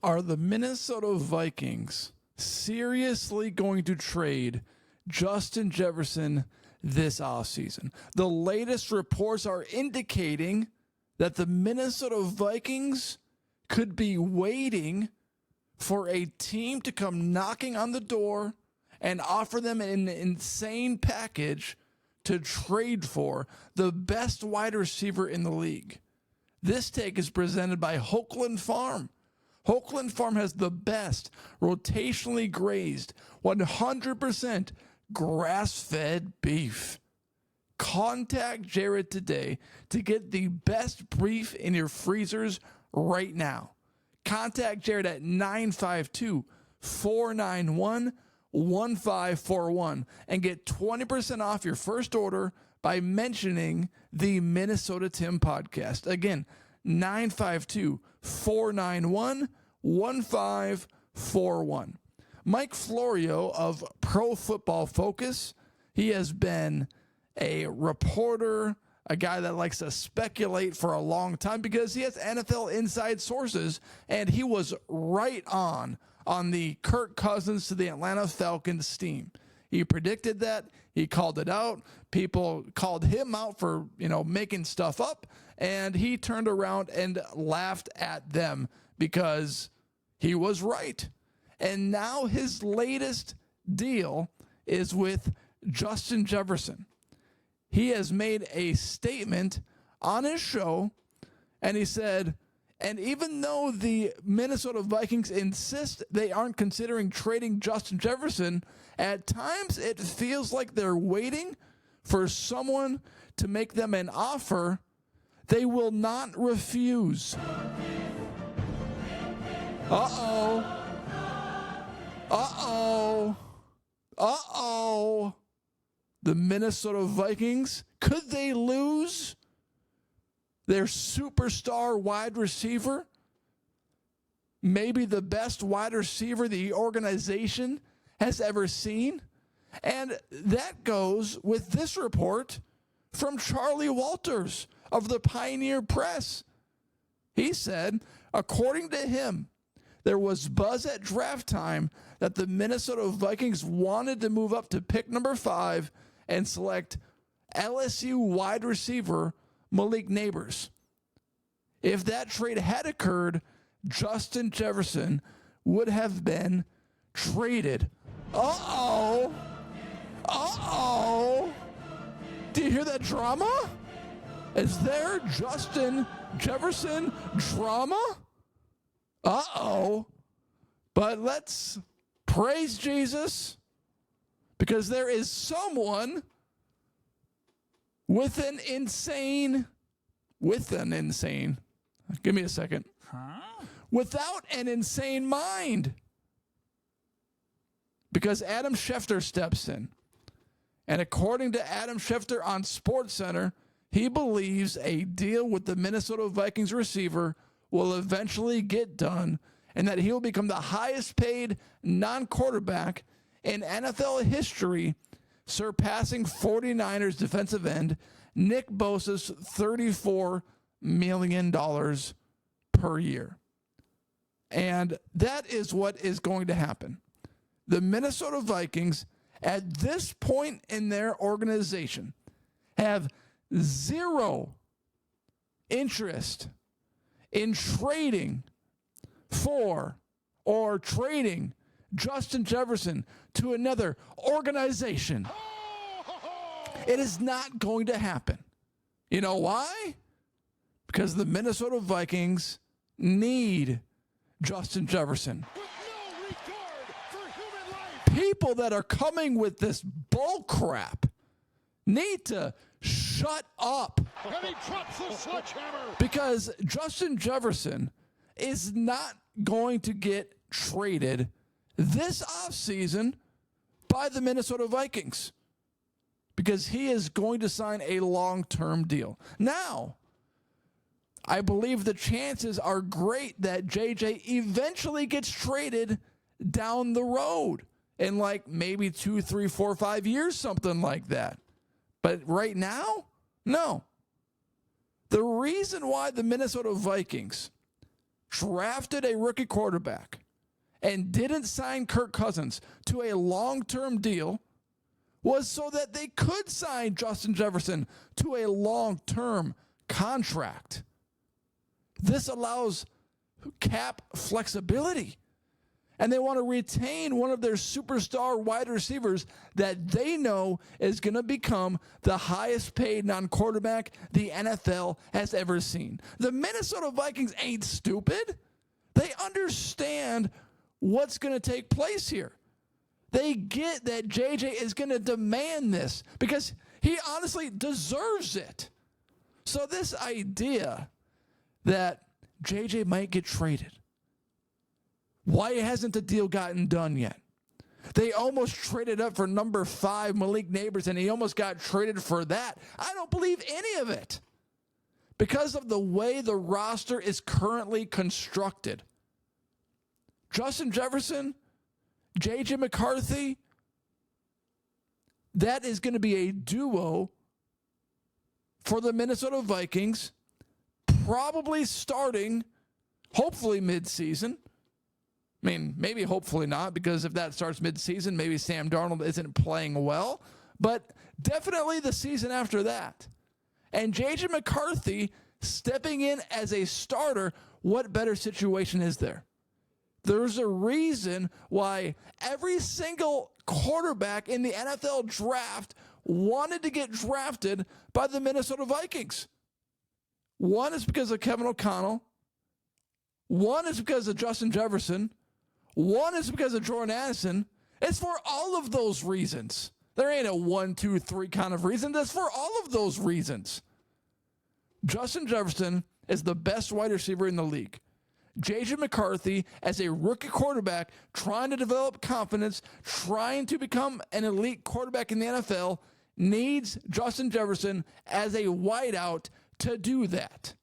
Are the Minnesota Vikings seriously going to trade Justin Jefferson this offseason? The latest reports are indicating that the Minnesota Vikings could be waiting for a team to come knocking on the door and offer them an insane package to trade for the best wide receiver in the league. This take is presented by Hokeland Farm. Hokeland Farm has the best rotationally grazed, 100% grass-fed beef. Contact Jared today to get the best beef in your freezers right now. Contact Jared at 952-491-1541 and get 20% off your first order by mentioning the Minnesota Tim podcast. Again, 952-491-1541. Mike Florio of Pro Football Focus. He has been a reporter, a guy that likes to speculate for a long time because he has NFL inside sources, and he was right on the Kirk Cousins to the Atlanta Falcons steam. He predicted that. He called it out. People called him out for, making stuff up, and he turned around and laughed at them because he was right. And now his latest deal is with Justin Jefferson. He has made a statement on his show, and he said, and even though the Minnesota Vikings insist they aren't considering trading Justin Jefferson, at times it feels like they're waiting for someone to make them an offer they will not refuse. Uh-oh. Uh-oh. Uh-oh. The Minnesota Vikings, could they lose their superstar wide receiver? Maybe the best wide receiver the organization has ever seen? And that goes with this report from Charlie Walters of the Pioneer Press. He said, according to him, there was buzz at draft time that the Minnesota Vikings wanted to move up to pick number 5 and select LSU wide receiver Malik Nabers. If that trade had occurred, Justin Jefferson would have been traded. Uh-oh. Uh-oh. Do you hear that drama? Is there Justin Jefferson drama? Uh-oh. But let's praise Jesus, because there is someone with an insane, give me a second. Without an insane mind. Because Adam Schefter steps in. And according to Adam Schefter on SportsCenter, he believes a deal with the Minnesota Vikings receiver will eventually get done, and that he will become the highest paid non-quarterback in NFL history, surpassing 49ers defensive end Nick Bosa's $34 million per year. And that is what is going to happen. The Minnesota Vikings, at this point in their organization, have zero interest in trading for or trading Justin Jefferson to another organization. It is not going to happen. You know why? Because the Minnesota Vikings need Justin Jefferson. People that are coming with this bull crap need to shut up. And he drops the sledgehammer. Because Justin Jefferson is not going to get traded this offseason by the Minnesota Vikings, because he is going to sign a long-term deal. Now, I believe the chances are great that JJ eventually gets traded down the road in like maybe 2, 3, 4, 5 years, something like that. But right now, no. The reason why the Minnesota Vikings drafted a rookie quarterback and didn't sign Kirk Cousins to a long-term deal was so that they could sign Justin Jefferson to a long-term contract. This allows cap flexibility. And they want to retain one of their superstar wide receivers that they know is going to become the highest paid non-quarterback the NFL has ever seen. The Minnesota Vikings ain't stupid. They understand what's going to take place here. They get that JJ is going to demand this because he honestly deserves it. So this idea that JJ might get traded, why hasn't the deal gotten done yet? They almost traded up for number 5, Malik Neighbors, and he almost got traded for that. I don't believe any of it because of the way the roster is currently constructed. Justin Jefferson, J.J. McCarthy, that is going to be a duo for the Minnesota Vikings, probably starting, hopefully midseason. I mean, maybe hopefully not, because if that starts midseason, maybe Sam Darnold isn't playing well. But definitely the season after that. And J.J. McCarthy stepping in as a starter, what better situation is there? There's a reason why every single quarterback in the NFL draft wanted to get drafted by the Minnesota Vikings. One is because of Kevin O'Connell. One is because of Justin Jefferson. One is because of Jordan Addison. It's for all of those reasons. There ain't a 1, 2, 3 kind of reason. That's for all of those reasons. Justin Jefferson is the best wide receiver in the league. J.J. McCarthy, as a rookie quarterback, trying to develop confidence, trying to become an elite quarterback in the NFL, needs Justin Jefferson as a wideout to do that.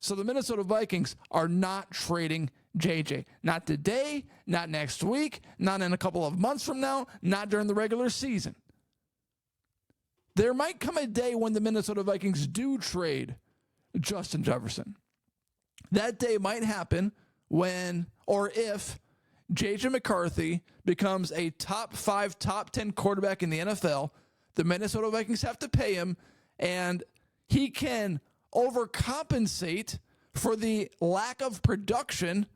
So the Minnesota Vikings are not trading JJ. Not today, not next week, not in a couple of months from now, not during the regular season. There might come a day when the Minnesota Vikings do trade Justin Jefferson. That day might happen when or if J.J. McCarthy becomes a top 5, top 10 quarterback in the NFL. The Minnesota Vikings have to pay him, and he can overcompensate for the lack of production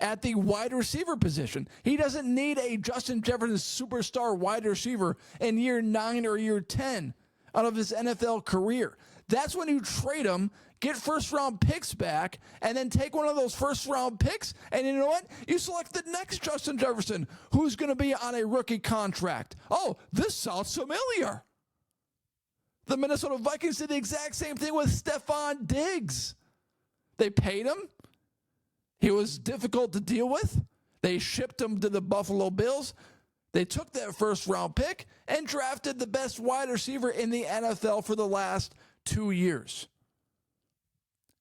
at the wide receiver position. He doesn't need a Justin Jefferson superstar wide receiver in year 9 or year 10 out of his NFL career. That's when you trade him, get first-round picks back, and then take one of those first-round picks, and you know what? You select the next Justin Jefferson, who's going to be on a rookie contract. Oh, this sounds familiar. The Minnesota Vikings did the exact same thing with Stephon Diggs. They paid him. He was difficult to deal with. They shipped him to the Buffalo Bills. They took that first-round pick and drafted the best wide receiver in the NFL for the last 2 years.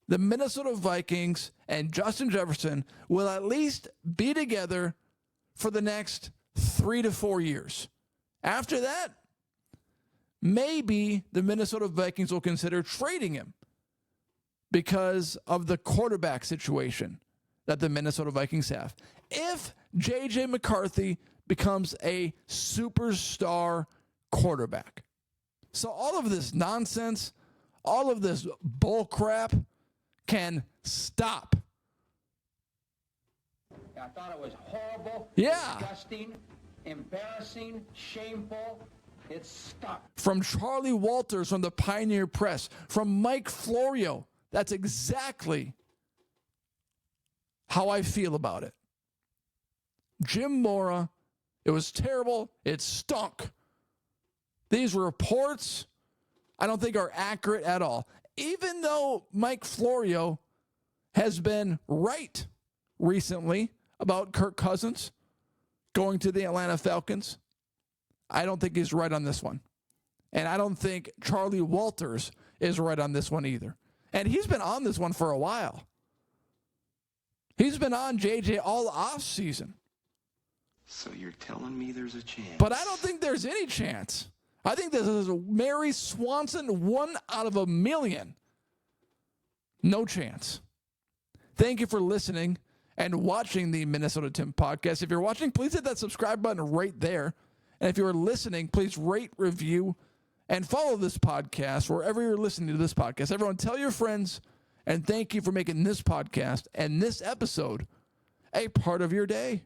The Minnesota Vikings and Justin Jefferson will at least be together for the next 3 to 4 years. After that, maybe the Minnesota Vikings will consider trading him because of the quarterback situation that the Minnesota Vikings have. If J.J. McCarthy becomes a superstar quarterback. So all of this nonsense, all of this bull crap can stop. I thought it was horrible, disgusting, embarrassing, shameful. It stuck. From Charlie Walters from the Pioneer Press, from Mike Florio, that's exactly how I feel about it. Jim Mora, it was terrible. It stunk. These reports, I don't think are accurate at all. Even though Mike Florio has been right recently about Kirk Cousins going to the Atlanta Falcons, I don't think he's right on this one. And I don't think Charlie Walters is right on this one either. And he's been on this one for a while. He's been on JJ all off season. So you're telling me there's a chance? But I don't think there's any chance. I think this is a Mary Swanson 1 out of a million. No chance. Thank you for listening and watching the Minnesota Tim podcast. If you're watching, please hit that subscribe button right there. And if you're listening, please rate, review, and follow this podcast wherever you're listening to this podcast. Everyone, tell your friends, and thank you for making this podcast and this episode a part of your day.